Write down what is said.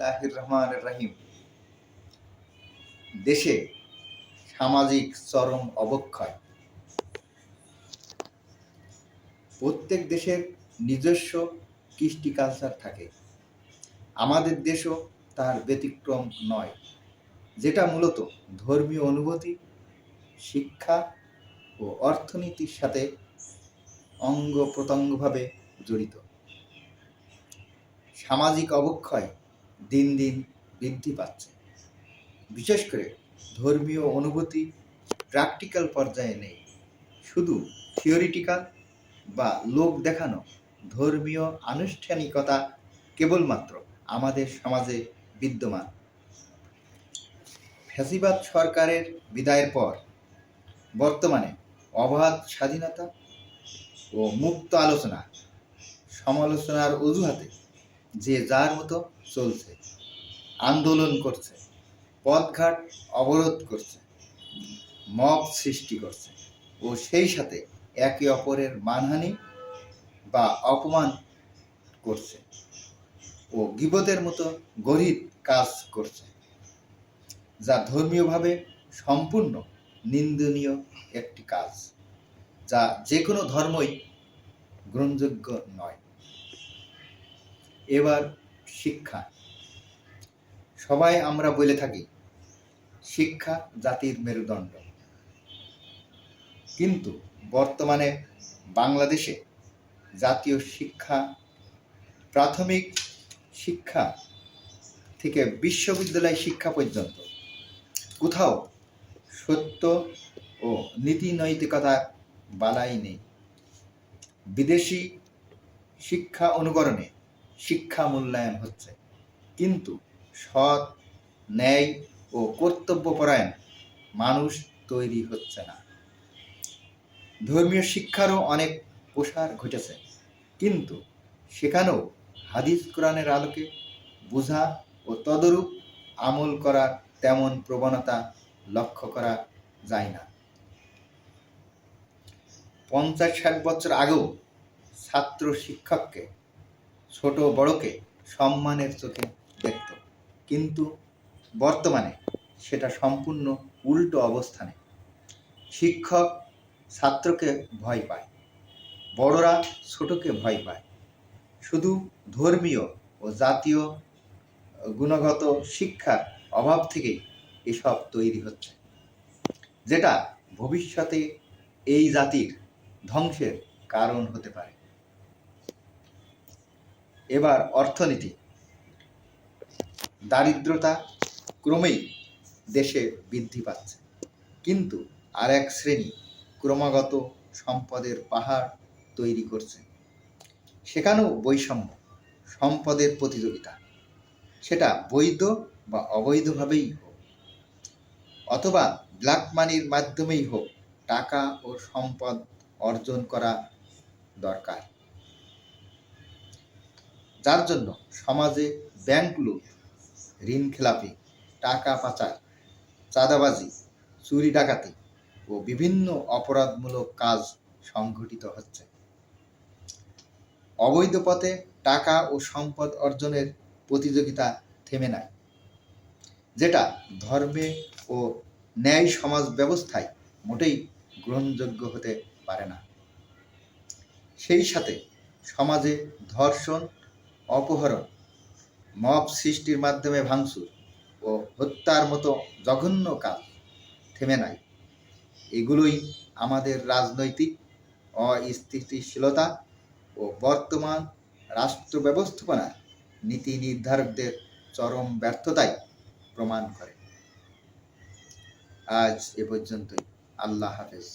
বিসমিল্লাহির রহমানির রহিম। দেশে সামাজিক চরম অবক্ষয়। প্রত্যেক দেশের নিজস্ব কৃষ্টি কালচার থাকে, আমাদের দেশও তার ব্যতিক্রম নয়, যেটা মূলত ধর্মীয় অনুভূতি, শিক্ষা ও অর্থনীতির সাথে অঙ্গ প্রত্যঙ্গভাবে জড়িত। সামাজিক অবক্ষয় দিন দিন বৃদ্ধি পাচ্ছে, বিশেষ করে ধর্মীয় অনুভূতি প্র্যাকটিক্যাল পর্যায়ে নেই, শুধু থিওরিটিক্যাল বা লোক দেখানো ধর্মীয় আনুষ্ঠানিকতা কেবলমাত্র আমাদের সমাজে বিদ্যমান। ফ্যাসিবাদ সরকারের বিদায়ের পর বর্তমানে অবাধ স্বাধীনতা ও মুক্ত আলোচনা সমালোচনার অজুহাতে যে যার মতো চলছে, আন্দোলন করছে, পথঘাট অবরোধ করছে, মব সৃষ্টি করছে ও সেই সাথে একে অপরের মানহানি বা অপমান করছে ও গীবতের মতো গরীব কাজ করছে, যা ধর্মীয়ভাবে সম্পূর্ণ নিন্দনীয় একটি কাজ, যা যে কোনো ধর্মই গ্রহণযোগ্য নয়। এবার শিক্ষা। সবাই আমরা বলে থাকি শিক্ষা জাতির মেরুদণ্ড, কিন্তু বর্তমানে বাংলাদেশে জাতীয় শিক্ষা প্রাথমিক শিক্ষা থেকে বিশ্ববিদ্যালয় শিক্ষা পর্যন্ত কোথাও সত্য ও নীতি নৈতিকতার বালাই নেই। বিদেশি শিক্ষা অনুকরণে শিক্ষা মূল্যায়ন হচ্ছে, কিন্তু সৎ, ন্যায় ও কর্তব্যপরায়ণ মানুষ তৈরি হচ্ছে না। ধর্মীয় শিক্ষারও অনেক প্রসার ঘটেছে, কিন্তু সেখানেও হাদিস কোরআনের আলোকে বোঝা ও তদরূপ আমল করার তেমন প্রবণতা লক্ষ্য করা যায় না। 50-60 বছর আগেও ছাত্র শিক্ষককে, ছোট বড়কে সম্মানের চোখে দেখত, কিন্তু বর্তমানে সেটা সম্পূর্ণ উল্টো অবস্থানে। শিক্ষক ছাত্রকে ভয় পায়, বড়রা ছোটকে ভয় পায়। শুধু ধর্মীয় ও জাতীয় গুণগত শিক্ষার অভাব থেকেই এসব তৈরি হচ্ছে, যেটা ভবিষ্যতে এই জাতির ধ্বংসের কারণ হতে পারে। এবার অর্থনীতি। দারিদ্রতা ক্রমেই দেশে বৃদ্ধি পাচ্ছে, কিন্তু আর এক শ্রেণী ক্রমাগত সম্পদের পাহাড় তৈরি করছে। সেখানেও বৈষম্য, সম্পদের প্রতিযোগিতা, সেটা বৈধ বা অবৈধভাবেই হোক, অথবা ব্ল্যাক মানির মাধ্যমেই হোক, টাকা ও সম্পদ অর্জন করা দরকার, যার জন্য সমাজে ব্যাংক লুট, ঋণ খেলাপি, টাকা পাচার, চাঁদাবাজি, চুরি ডাকাতি ও বিভিন্ন অপরাধমূলক কাজ সংঘটিত হচ্ছে। অবৈধ পথে টাকা ও সম্পদ অর্জনের প্রতিযোগিতা থেমে নাই, যেটা ধর্মে ও ন্যায় সমাজ ব্যবস্থায় মোটেই গ্রহণযোগ্য হতে পারে না। সেই সাথে সমাজে ধর্ষণ, অপহরণ, মব সৃষ্টির মাধ্যমে ভাঙচুর ও হত্যার মতো জঘন্য কাজ থেমে নাই। এগুলোই আমাদের রাজনৈতিক অস্থিতিশীলতা ও বর্তমান রাষ্ট্র ব্যবস্থাপনার নীতি নির্ধারকদের চরম ব্যর্থতাই প্রমাণ করে। আজ এ পর্যন্তই। আল্লাহ হাফেজ।